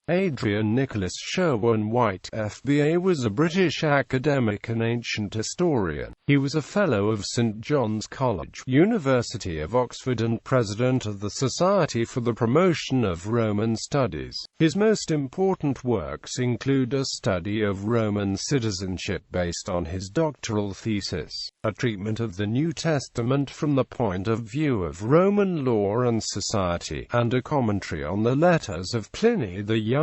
Adrian Nicholas Sherwin-White, FBA, was a British academic and ancient historian. He was a Fellow of St John's College, University of Oxford, and President of the Society for the Promotion of Roman Studies. His most important works include a study of Roman citizenship based on his doctoral thesis, a treatment of the New Testament from the point of view of Roman law and society, and a commentary on the letters of Pliny the Younger.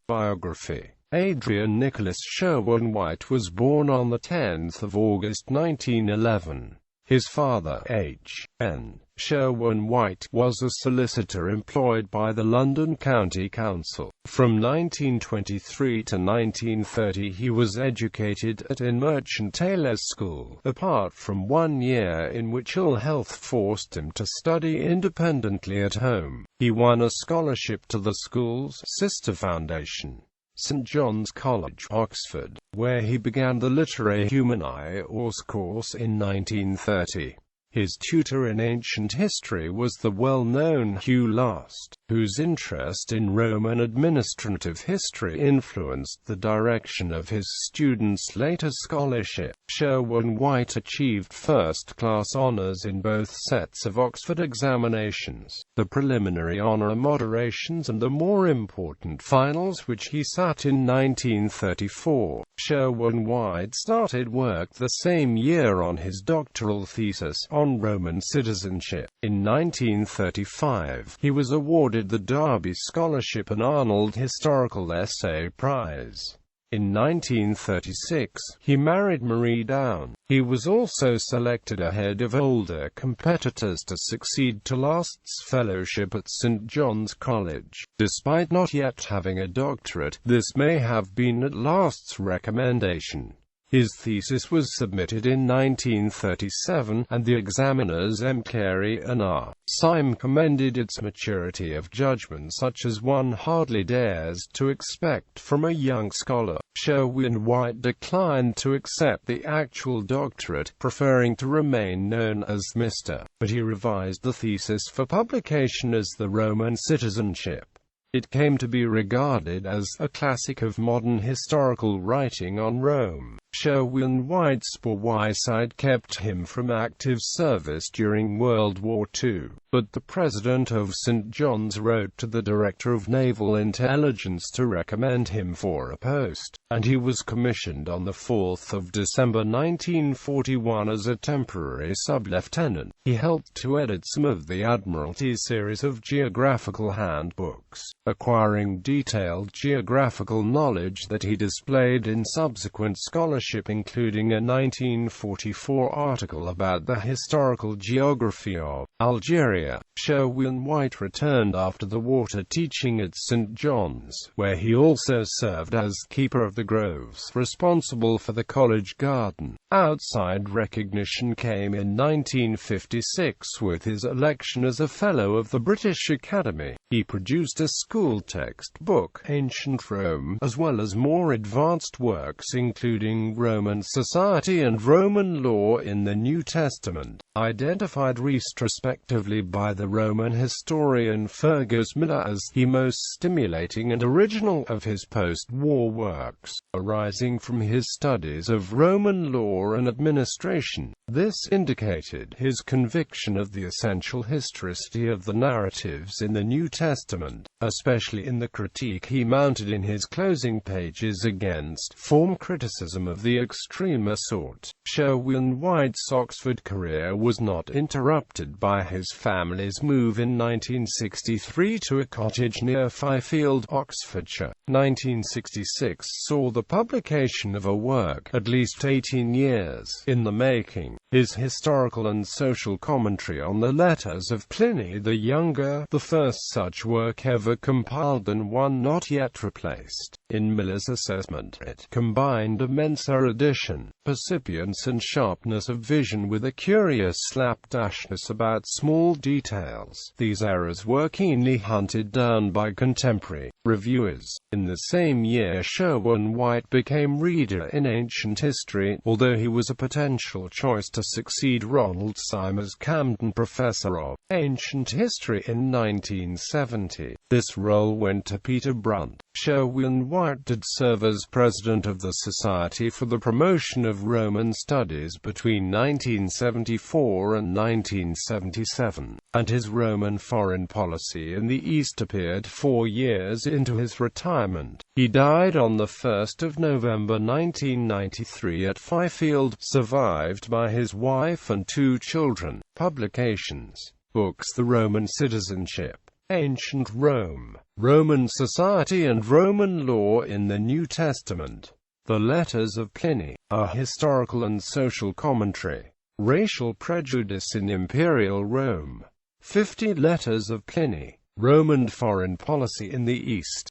Biography. Adrian Nicholas Sherwin-White was born on 10 August 1911. His father, H.N. Sherwin-White, was a solicitor employed by the London County Council. From 1923 to 1930 he was educated at a merchant tailor's school, apart from 1 year in which ill health forced him to study independently at home. He won a scholarship to the school's sister foundation, St John's College, Oxford, where he began the Literae Humanae course in 1930. His tutor in ancient history was the well-known Hugh Last, whose interest in Roman administrative history influenced the direction of his students' later scholarship. Sherwin-White achieved first-class honours in both sets of Oxford examinations, the preliminary honour moderations and the more important finals, which he sat in 1934. Sherwin-White started work the same year on his doctoral thesis on Roman citizenship. In 1935, he was awarded the Derby Scholarship and Arnold Historical Essay Prize. In 1936, he married Marie Down. He was also selected ahead of older competitors to succeed to Last's fellowship at St John's College. Despite not yet having a doctorate, this may have been at Last's recommendation. His thesis was submitted in 1937, and the examiners M. Carey and R. Syme commended its maturity of judgment, such as one hardly dares to expect from a young scholar. Sherwin-White declined to accept the actual doctorate, preferring to remain known as Mr., but he revised the thesis for publication as The Roman Citizenship. It came to be regarded as a classic of modern historical writing on Rome. Sherwin-White's poor eyesight kept him from active service during World War II, but the president of St John's wrote to the director of naval intelligence to recommend him for a post, and he was commissioned on 4 December 1941 as a temporary sub-lieutenant. He helped to edit some of the Admiralty's series of geographical handbooks, acquiring detailed geographical knowledge that he displayed in subsequent scholarship, including a 1944 article about the historical geography of Algeria. Sherwin-White returned after the war to teaching at St John's, where he also served as keeper of the groves, responsible for the college garden. Outside recognition came in 1956 with his election as a Fellow of the British Academy. He produced a school textbook, Ancient Rome, as well as more advanced works including Roman society and Roman law in the New Testament, identified retrospectively by the Roman historian Fergus Miller as the most stimulating and original of his post-war works, arising from his studies of Roman law and administration. This indicated his conviction of the essential historicity of the narratives in the New Testament, especially in the critique he mounted in his closing pages against form criticism of the extremer sort. Sherwin-White's Oxford career was not interrupted by his family's move in 1963 to a cottage near Fifield, Oxfordshire. 1966 saw the publication of a work, at least 18 years in the making, his historical and social commentary on the letters of Pliny the Younger, the first such work ever compiled and one not yet replaced. In Miller's assessment, it combined immense erudition, percipience and sharpness of vision with a curious slapdashness about small details. These errors were keenly hunted down by contemporary reviewers. In the same year, Sherwin-White became reader in ancient history, although he was a potential choice to succeed Ronald Syme as Camden Professor of Ancient History in 1970. This role went to Peter Brunt. Sherwin-White did serve as president of the Society for the Promotion of Roman Studies between 1974 and 1977, and his Roman foreign policy in the East appeared 4 years into his retirement. He died on 1 November 1993 at Fifield, survived by his wife and 2 children. Publications. Books: The Roman Citizenship, Ancient Rome, Roman Society and Roman Law in the New Testament, The Letters of Pliny, A Historical and Social Commentary, Racial Prejudice in Imperial Rome, 50 Letters of Pliny, Roman Foreign Policy in the East.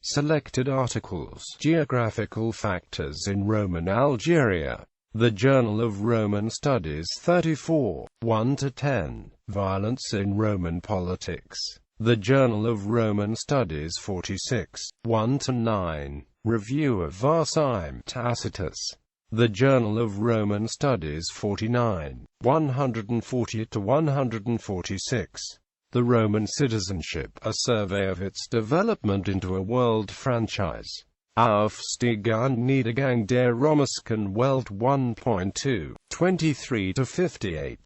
Selected articles: Geographical Factors in Roman Algeria, The Journal of Roman Studies 34, 1-10, Violence in Roman Politics, The Journal of Roman Studies 46, 1-9, Review of Varsim Tacitus, The Journal of Roman Studies 49, 140-146, The Roman Citizenship, A Survey of its Development into a World Franchise, Aufstieg und Niedergang der Römischen Welt 1.2, 23-58.